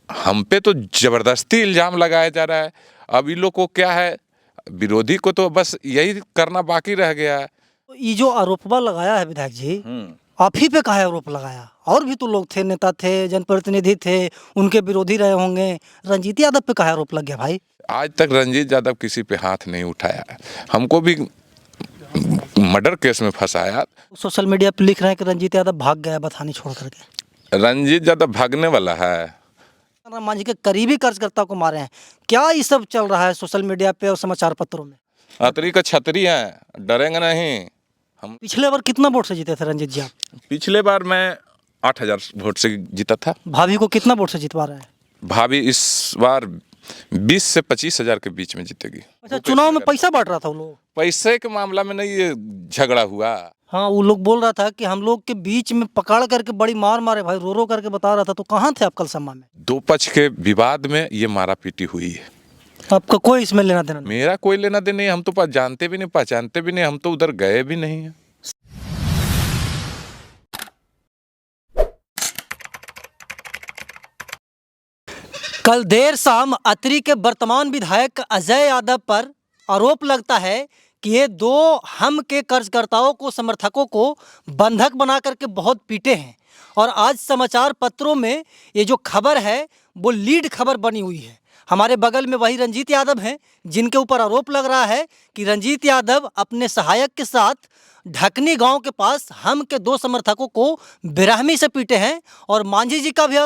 हम पे तो जबरदस्ती इल्जाम लगाया जा रहा है। अब इन लोग को क्या है, विरोधी को तो बस यही करना बाकी रह गया है। तो ये जो आरोपवा लगाया है विधायक जी, आप ही पे काहे आरोप लगाया? और भी तो लोग थे, नेता थे, जनप्रतिनिधि थे, उनके विरोधी रहे होंगे। रंजीत यादव पे काहे आरोप लग गया भाई? आज तक रंजीत यादव किसी पे हाथ नहीं उठाया है। हमको भी मर्डर केस में फंसाया। सोशल मीडिया पे लिख रहे हैं कि रंजीत यादव भाग गया बथानी छोड़ करके। रंजीत यादव भागने वाला है? जीतन राम मांझी के करीबी कार्यकर्ता को मारे हैं, क्या ये सब चल रहा है सोशल मीडिया पे और समाचार पत्रों में? अतरी का छतरी है, डरेंगे नहीं हम। पिछले बार कितना वोट से जीते थे रंजीत जी आप? पिछले बार मैं 8,000 वोट से जीता था। भाभी को कितना वोट से जितवा रहे हैं? भाभी इस बार 20 से 25,000 के बीच में जीतेगी। अच्छा, चुनाव में पैसा बांट रहा था वो लोग? पैसे के मामला में नहीं ये झगड़ा हुआ। हाँ, वो लोग बोल रहा था कि हम लोग के बीच में पकड़ करके बड़ी मार मारे भाई, रो रो करके बता रहा था। तो कहाँ थे आप कल सम्मा में? दो पक्ष के विवाद में ये मारा पीटी हुई है। आपका कोई इसमें लेना देना नहीं? मेरा कोई लेना देना नहीं। हम तो जानते भी नहीं, पहचानते भी नहीं, हम तो उधर गए भी नहीं है। कल देर शाम अतरी के वर्तमान विधायक अजय यादव पर आरोप लगता है कि ये दो हम के कार्यकर्ताओं को, समर्थकों को बंधक बना करके बहुत पीटे हैं। और आज समाचार पत्रों में ये जो खबर है वो लीड खबर बनी हुई है। हमारे बगल में वही रंजीत यादव हैं जिनके ऊपर आरोप लग रहा है कि रंजीत यादव अपने सहायक के साथ ढकनी गांव के पास हम के दो समर्थकों को बेरहमी से पीटे हैं। और मांझी जी का भी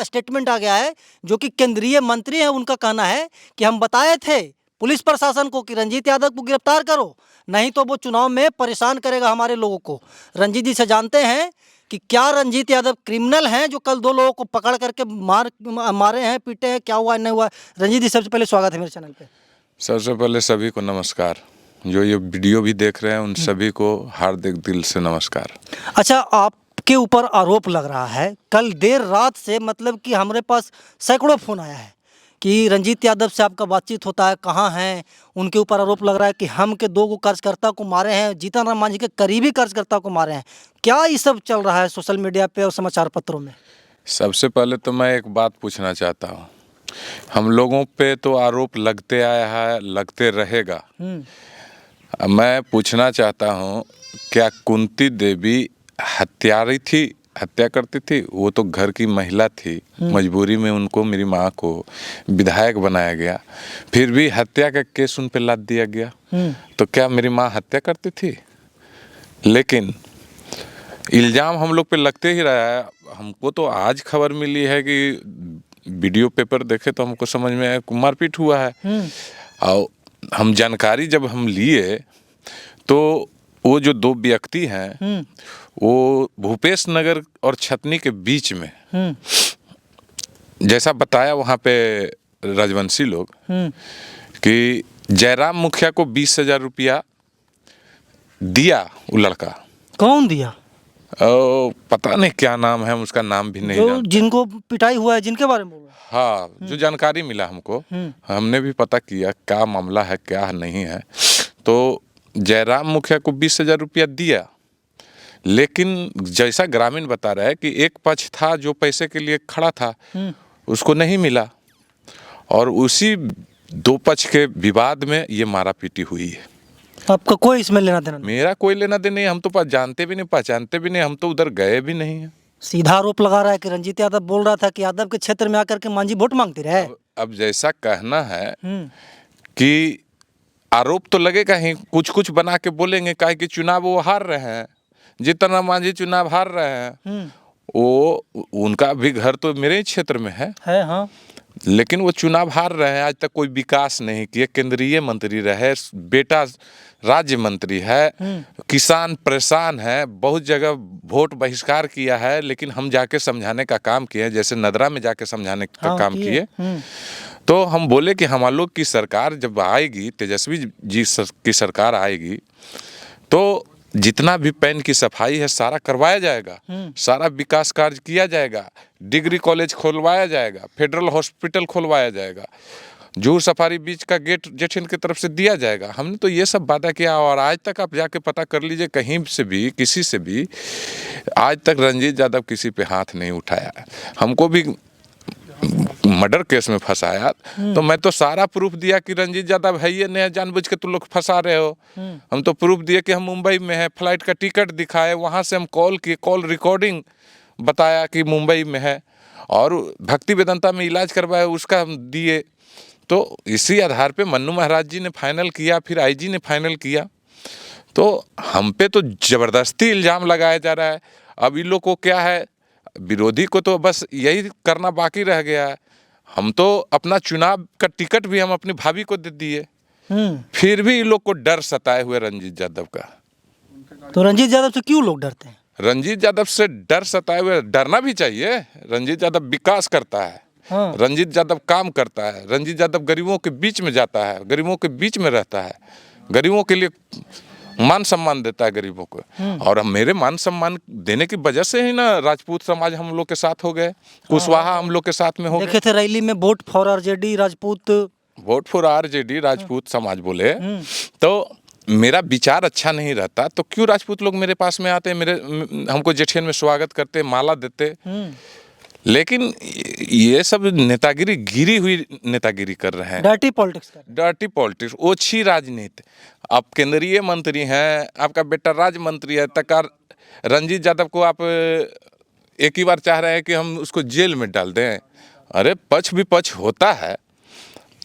स्टेटमेंट आ गया है, जो कि केंद्रीय मंत्री हैं। उनका कहना है कि हम बताए थे पुलिस प्रशासन को कि रंजीत यादव को गिरफ्तार करो, नहीं तो वो चुनाव में परेशान करेगा हमारे लोगों को। रंजीत जी से जानते हैं कि क्या रंजीत यादव क्रिमिनल हैं जो कल दो लोगों को पकड़ करके मारे हैं, पीटे हैं, क्या हुआ नहीं हुआ? रंजीत जी, सबसे पहले स्वागत है मेरे चैनल पे। सबसे पहले सभी को नमस्कार, जो ये वीडियो भी देख रहे हैं उन सभी को हार्दिक दिल से नमस्कार। अच्छा, आपके ऊपर आरोप लग रहा है कल देर रात से, मतलब कि हमारे पास सैकड़ों फ़ोन आया है कि रंजीत यादव से आपका बातचीत होता है, कहाँ हैं? उनके ऊपर आरोप लग रहा है कि हम के दो कार्यकर्ता को मारे हैं, जीतन राम मांझी के करीबी कार्यकर्ता को मारे हैं। क्या ये सब चल रहा है सोशल मीडिया पे और समाचार पत्रों में? सबसे पहले तो मैं एक बात पूछना चाहता हूँ। हम लोगों पे तो आरोप लगते आया है, लगते रहेगा। मैं पूछना चाहता हूँ, क्या कुंती देवी हत्यारी थी, हत्या करती थी? वो तो घर की महिला थी, मजबूरी में उनको, मेरी माँ को विधायक बनाया गया, फिर भी हत्या का केस उन पे लाद दिया गया। तो क्या मेरी माँ हत्या करती थी? लेकिन इल्ज़ाम हम लोग पे लगते ही रहा है। हमको तो आज खबर मिली है कि वीडियो पेपर देखे तो हमको समझ में आया मारपीट हुआ है। और हम जानकारी जब हम लिए तो वो जो दो व्यक्ति हैं वो भूपेश नगर और छतनी के बीच में, जैसा बताया वहाँ पे राजवंशी लोग, कि जयराम मुखिया को 20,000 रुपया दिया वो लड़का। कौन दिया? पता नहीं क्या नाम है, उसका नाम भी नहीं जानता। जिनको पिटाई हुआ है, जिनके बारे में बोल रहे हैं? हाँ, जो जानकारी मिला हमको, हमने भी पता किया क्या मामला है क्या नहीं है। तो जयराम मुखिया को 20,000 रुपया दिया, लेकिन जैसा ग्रामीण बता रहा है कि एक पक्ष था जो पैसे के लिए खड़ा था, उसको नहीं मिला, और उसी दो पक्ष के विवाद में ये मारा पीटी हुई है। आपका कोई इसमें लेना देना नहीं? मेरा कोई लेना देना नहीं। हम तो जानते भी नहीं, पहचानते भी नहीं, हम तो उधर गए भी नहीं है। सीधा आरोप लगा रहा है कि रंजीत यादव बोल रहा था कि यादव के क्षेत्र में आकर के मांझी वोट मांगते रहे। अब जैसा कहना है कि आरोप तो लगेगा ही, कुछ कुछ बना के बोलेंगे, काहे कि चुनाव वो हार रहे हैं, जीतन राम मांझी चुनाव हार रहे हैं। वो उनका भी घर तो मेरे ही क्षेत्र में है। हाँ, लेकिन वो चुनाव हार रहे हैं, आज तक कोई विकास नहीं किए। केंद्रीय मंत्री रहे, बेटा राज्य मंत्री है, किसान परेशान है, बहुत जगह वोट बहिष्कार किया है, लेकिन हम जाके समझाने का काम किए, जैसे नदरा में जाके समझाने का काम किए। तो हम बोले कि हम लोग की सरकार जब आएगी, तेजस्वी जी की सरकार आएगी, तो जितना भी पैन की सफाई है सारा करवाया जाएगा, सारा विकास कार्य किया जाएगा, डिग्री कॉलेज खोलवाया जाएगा, फेडरल हॉस्पिटल खोलवाया जाएगा, जूर सफारी बीच का गेट जेठिन की तरफ से दिया जाएगा। हमने तो ये सब वादा किया, और आज तक आप जाके पता कर लीजिए, कहीं से भी किसी से भी आज तक रंजीत यादव किसी पे हाथ नहीं उठाया है। हमको भी मर्डर केस में फंसाया, तो मैं तो सारा प्रूफ दिया कि रंजीत यादव है ये नहीं, जानबूझ के तुम लोग फंसा रहे हो। हम तो प्रूफ दिए कि हम मुंबई में है, फ्लाइट का टिकट दिखाए, वहाँ से हम कॉल किए, कॉल रिकॉर्डिंग बताया कि मुंबई में है, और भक्ति वेदांता में इलाज करवाया उसका हम दिए। तो इसी आधार पे मन्नू महाराज जी ने फाइनल किया, फिर आईजी ने फाइनल किया। तो हम पे तो ज़बरदस्ती इल्ज़ाम लगाया जा रहा है। अब इन लोग को क्या है, विरोधी को तो बस यही करना बाकी रह गया है। हम तो अपना चुनाव का टिकट भी हम अपनी भाभी को दे दिए, फिर भी इन लोग को डर सताए हुए रंजीत यादव का। तो रंजीत यादव से क्यों लोग डरते हैं? रंजीत यादव से डर सताए हुए, डरना भी चाहिए। रंजीत यादव विकास करता है, रंजीत यादव काम करता है, रंजीत यादव गरीबों के बीच में जाता है, गरीबों के बीच में रहता है, गरीबों के लिए मान सम्मान देता है गरीबों को। और हम मेरे मान सम्मान देने की वजह से ही ना राजपूत समाज हम लोग के साथ हो गए, कुशवाहा हम लोग के साथ में हो गए। देखे थे रैली में vote for RJD Rajput, vote for RJD Rajput समाज बोले, तो मेरा विचार अच्छा नहीं रहता तो क्यों राजपूत लोग मेरे पास में आते, मेरे हमको जेठियन में स्वागत करते, माला देते। लेकिन ये सब नेतागिरी, गिरी हुई नेतागिरी कर रहे हैं, डर्टी पॉलिटिक्स कर रहे हैं। डर्टी पॉलिटिक्स, ओछी राजनीति। आप केंद्रीय मंत्री हैं, आपका बेटा राज्य मंत्री है, तक रंजीत यादव को आप एक ही बार चाह रहे हैं कि हम उसको जेल में डाल दें। अरे पक्ष विपक्ष होता है,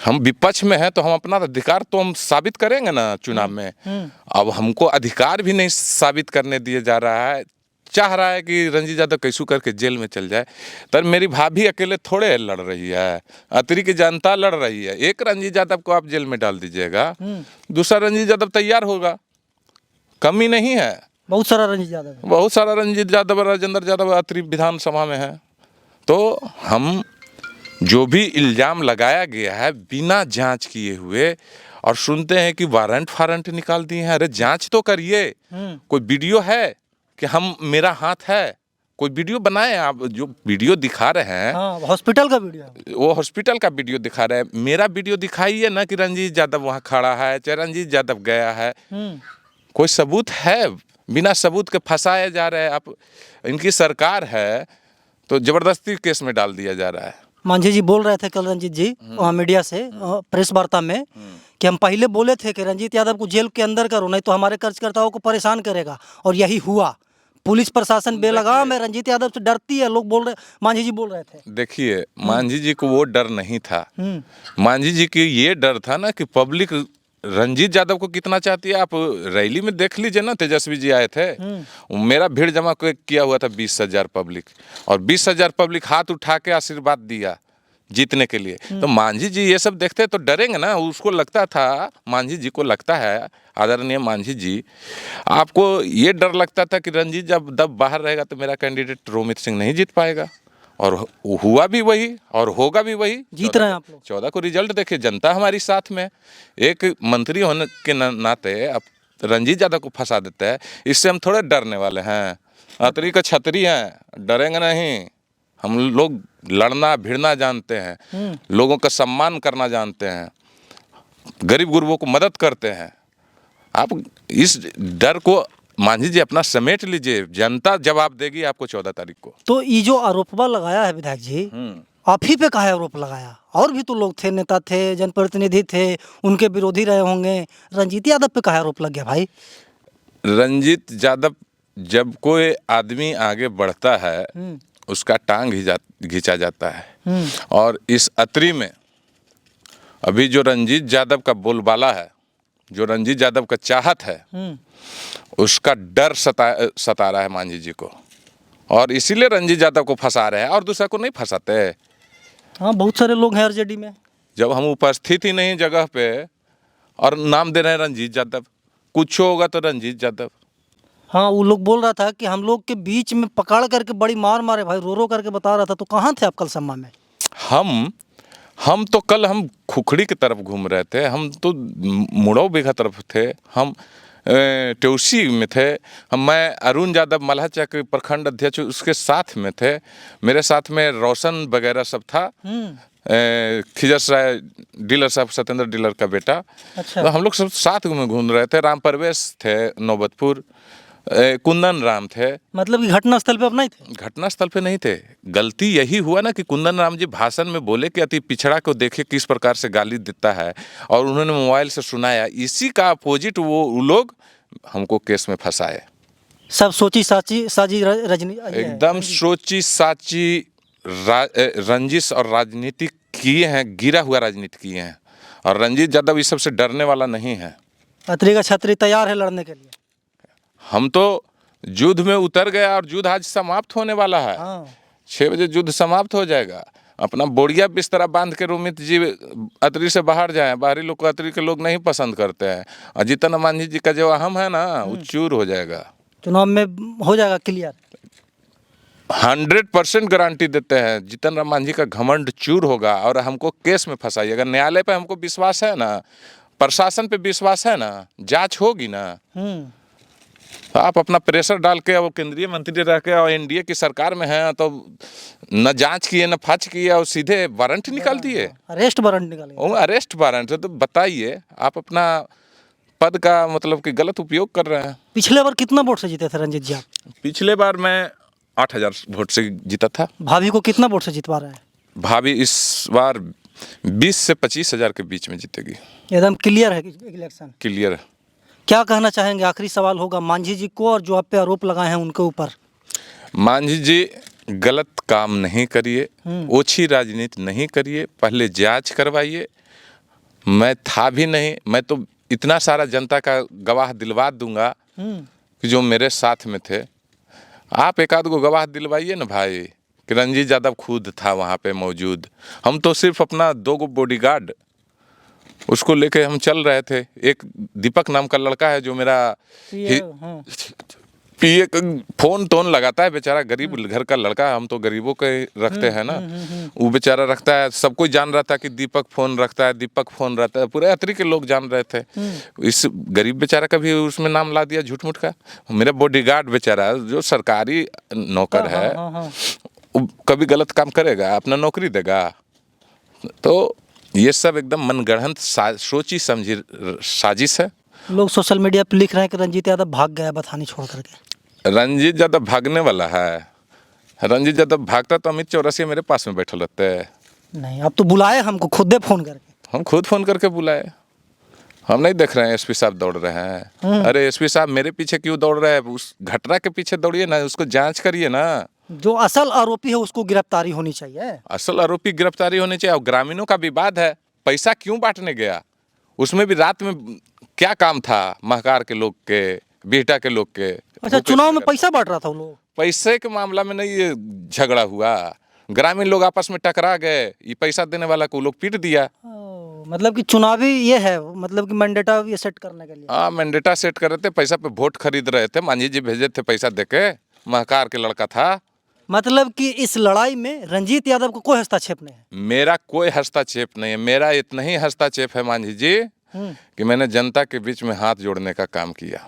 हम विपक्ष में हैं तो हम अपना अधिकार तो हम साबित करेंगे ना चुनाव में। अब हमको अधिकार भी नहीं साबित करने दिया जा रहा है, चाह रहा है कि रंजीत यादव कैसू करके जेल में चल जाए। तर मेरी भाभी अकेले थोड़े लड़ रही है, अतरी की जनता लड़ रही है। एक रंजीत यादव को आप जेल में डाल दीजिएगा, दूसरा रंजीत यादव तैयार होगा, कमी नहीं है। बहुत सारा रंजीत यादव है। बहुत सारा रंजीत यादव, राजेंद्र यादव अतरी विधानसभा में है। तो हम जो भी इल्ज़ाम लगाया गया है बिना जांच किए हुए, और सुनते हैं कि वारंट निकाल दिए हैं। अरे जांच तो करिए, कोई वीडियो है कि हम मेरा हाथ है, कोई वीडियो बनाए। आप जो वीडियो दिखा रहे हैं, हॉस्पिटल का वीडियो, वो हॉस्पिटल का वीडियो दिखा रहे हैं, मेरा वीडियो दिखाइए ना कि रंजीत यादव वहाँ खड़ा है, चाहे रंजीत यादव गया है। कोई सबूत है? बिना सबूत के फंसाए जा रहे हैं। आप, इनकी सरकार है तो जबरदस्ती केस में डाल दिया जा रहा है। मांझी जी बोल रहे थे कल रंजीत जी मीडिया से प्रेस वार्ता में कि हम पहले बोले थे कि रंजीत यादव को जेल के अंदर करो, नहीं तो हमारे कर्जकर्ताओं को परेशान करेगा, और यही हुआ। पुलिस प्रशासन बेलगाम है, रंजीत यादव से डरती है, लोग बोल रहे, मांझी जी बोल रहे थे। देखिए, मांझी जी को वो डर नहीं था, मांझी जी की ये डर था ना कि पब्लिक रंजीत यादव को कितना चाहती है। आप रैली में देख लीजिए ना, तेजस्वी जी आए थे, मेरा भीड़ जमा किया हुआ था 20,000 पब्लिक, और 20,000 पब्लिक हाथ उठा के आशीर्वाद दिया जीतने के लिए। तो मांझी जी ये सब देखते तो डरेंगे ना। उसको लगता था, मांझी जी को लगता है, आदरणीय मांझी जी, आपको ये डर लगता था कि रंजीत जब बाहर रहेगा तो मेरा कैंडिडेट रोमित सिंह नहीं जीत पाएगा, और हुआ भी वही और होगा भी वही। जीत रहे हैं आप लोग। 14 को रिजल्ट देखिए, जनता हमारी साथ में। एक मंत्री होने के नाते अब रंजीत यादव को फंसा देते हैं, इससे हम थोड़े डरने वाले हैं। अतरी का छतरी हैं, डरेंगे नहीं। हम लोग लड़ना भिड़ना जानते हैं, लोगों का सम्मान करना जानते हैं, गरीब गुरबों को मदद करते हैं। आप इस डर को मांझी जी अपना समेट लीजिए, जनता जवाब देगी आपको 14 तारीख को। तो ये जो आरोपवा लगाया है विधायक जी, आप ही पे काहे आरोप लगाया? और भी तो लोग थे, नेता थे, जनप्रतिनिधि थे, उनके विरोधी रहे होंगे। रंजीत यादव पे काहे आरोप लग गया भाई? रंजीत यादव, जब कोई आदमी आगे बढ़ता है उसका टांग घिंचा जाता है। और इस अतरी में अभी जो रंजीत यादव का बोलबाला है, जो रंजीत यादव का चाहत है, उसका डर सता रहा है मांझी जी को, और इसीलिए रंजीत यादव को फंसा रहे हैं, और दूसरा को नहीं फंसाते। हाँ, बहुत सारे लोग हैं आरजेडी में। जब हम उपस्थित ही नहीं जगह पे और नाम दे रहे हैं रंजीत यादव, कुछ होगा तो रंजीत यादव। हाँ, वो लोग बोल रहा था कि हम लोग के बीच में पकड़ करके बड़ी मार मारे भाई, रो रो करके बता रहा था। तो कहाँ थे आप कल सम्मा में? हम तो कल हम खुखड़ी की तरफ घूम रहे थे, हम तो मुड़ौ बीघा तरफ थे, हम टेउसी में थे। मैं अरुण यादव मल्हाचक प्रखंड अध्यक्ष उसके साथ में थे, मेरे साथ में रोशन वगैरह सब था, खिजस राय डीलर साहब, सत्येंद्र डीलर का बेटा। अच्छा। तो हम लोग सब साथ में घूम रहे थे। राम परवेश थे नौबतपुर, कुंदन राम थे। मतलब कि घटना स्थल पे अब नहीं थे। घटना स्थल पे नहीं थे। गलती यही हुआ ना कि कुंदन राम जी भाषण में बोले कि अति पिछड़ा को देखे किस प्रकार से गाली देता है, और उन्होंने मोबाइल से सुनाया। इसी का अपोजिट वो लोग हमको केस में फंसाए। सब सोची साची साजी रजनी एकदम सोची साची रंजिश और राजनीति किए हैं, गिरा हुआ राजनीति किए हैं। और रंजीत यादव इस सबसे डरने वाला नहीं है। अतरी का छतरी तैयार है लड़ने के लिए। हम तो युद्ध में उतर गया और युद्ध आज समाप्त होने वाला है। 6 बजे युद्ध समाप्त हो जाएगा। अपना बोरिया बिस्तरा बांध के रोमित जी अतरी से बाहर जाए। बाहरी लोग को अतरी के लोग नहीं पसंद करते हैं। और जीतन मांझी जी का जो अहम है ना, वो चूर हो जाएगा। चुनाव में हो जाएगा क्लियर। 100% गारंटी देते हैं। जीतन राम मांझी का घमंड चूर होगा और हमको केस में फंसाइए। अगर न्यायालय पे हमको विश्वास है ना, प्रशासन पे विश्वास है ना, जांच होगी ना, तो आप अपना प्रेशर डाल के, वो केंद्रीय मंत्री रह के और एनडीए की सरकार में है, तो न जांच किए न फाच किए और सीधे वारंट निकाल दिए। अरेस्ट वारंट निकाले। Arrest warrant. तो बताइए, आप अपना पद का मतलब कि गलत उपयोग कर रहे हैं। पिछले बार कितना वोट से जीते थे रंजीत जी आप? पिछले बार मैं 8000 वोट से जीता था। भाभी को कितना वोट से जितवा रहे हैं? भाभी इस बार 20 से 25 हजार के बीच में जीतेगी। एकदम क्लियर है इलेक्शन। क्लियर है। क्या कहना चाहेंगे? आखिरी सवाल होगा मांझी जी को, और जो आप पे आरोप लगाए हैं उनके ऊपर। मांझी जी गलत काम नहीं करिए, ओछी राजनीति नहीं करिए, पहले जांच करवाइए। मैं था भी नहीं, मैं तो इतना सारा जनता का गवाह दिलवा दूंगा कि जो मेरे साथ में थे। आप एक आध को गवाह दिलवाइए ना भाई कि रंजीत यादव खुद था वहाँ पे मौजूद। हम तो सिर्फ अपना 2 बॉडीगार्ड उसको लेके हम चल रहे थे। एक दीपक नाम का लड़का है जो मेरा पीए फोन तोन लगाता है, बेचारा गरीब घर का लड़का। हम तो गरीबों के रखते हैं ना। वो बेचारा रखता है। सब कोई जान रहा था कि दीपक फोन रखता है, दीपक फोन रहता है। पूरे अतरी के लोग जान रहे थे। इस गरीब बेचारा का भी उसमें नाम ला दिया झूठ मूठ का। मेरा बॉडीगार्ड बेचारा जो सरकारी नौकर है, कभी गलत काम करेगा? अपना नौकरी देगा? तो ये सब एकदम मनगढ़ंत सोची समझी साजिश है। लोग सोशल मीडिया पे लिख रहे हैं कि रंजीत यादव भाग गया बथानी छोड़ करके। रंजीत यादव भागने वाला है? रंजीत यादव भागता तो अमित चौरसिया मेरे पास में बैठे रहते हैं। नहीं, अब तो बुलाए हमको खुद फोन करके। हम खुद फोन करके बुलाए। हम नहीं देख रहे हैं एसपी साहब दौड़ रहे हैं। अरे एसपी साहब मेरे पीछे क्यों दौड़ रहे हैं? उस घटना के पीछे दौड़िए ना, उसको जांच करिए ना। जो असल आरोपी है उसको गिरफ्तारी होनी चाहिए। असल आरोपी गिरफ्तारी होनी चाहिए। और ग्रामीणों का विवाद है, पैसा क्यों बांटने गया? उसमें भी रात में क्या काम था? महकार के लोग के, बिहटा के लोग के। अच्छा, चुनाव में पैसा बांट रहा था वो लोग? पैसे के मामला में नहीं ये झगड़ा हुआ। ग्रामीण लोग आपस में टकरा गए, ये पैसा देने वाला को लोग पीट दिया। मतलब कि चुनावी ये है, मतलब कि मैंडेटा ये सेट करने के लिए। हाँ, मैंडेटा सेट कर रहे थे, पैसा पे वोट खरीद रहे थे। मांझी जी भेजे थे पैसा देके, महकार के लड़का था। मतलब कि इस लड़ाई में रंजीत यादव को कोई हस्तक्षेप नहीं है? मेरा कोई हस्तक्षेप नहीं है। मेरा इतना ही हस्तक्षेप है मांझी जी कि मैंने जनता के बीच में हाथ जोड़ने का काम किया।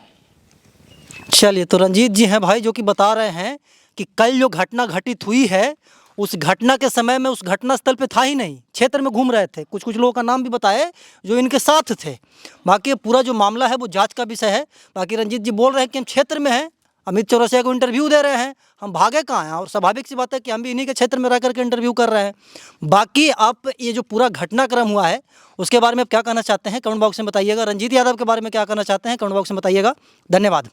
चलिए, तो रंजीत जी हैं भाई जो कि बता रहे हैं कि कल जो घटना घटित हुई है, उस घटना के समय में उस घटना स्थल पे था ही नहीं, क्षेत्र में घूम रहे थे। कुछ लोगों का नाम भी बताए जो इनके साथ थे। बाकी पूरा जो मामला है वो जांच का विषय है। बाकी रंजीत जी बोल रहे हैं कि हम क्षेत्र में हैं, अमित चौरसिया को इंटरव्यू दे रहे हैं, हम भागे कहाँ हैं? और स्वाभाविक सी बात है कि हम भी इन्हीं के क्षेत्र में रह करके इंटरव्यू कर रहे हैं। बाकी आप ये जो पूरा घटनाक्रम हुआ है उसके बारे में आप क्या कहना चाहते हैं कमेंट बॉक्स में बताइएगा। रंजीत यादव के बारे में क्या कहना चाहते हैं कमेंट बॉक्स में बताइएगा। धन्यवाद।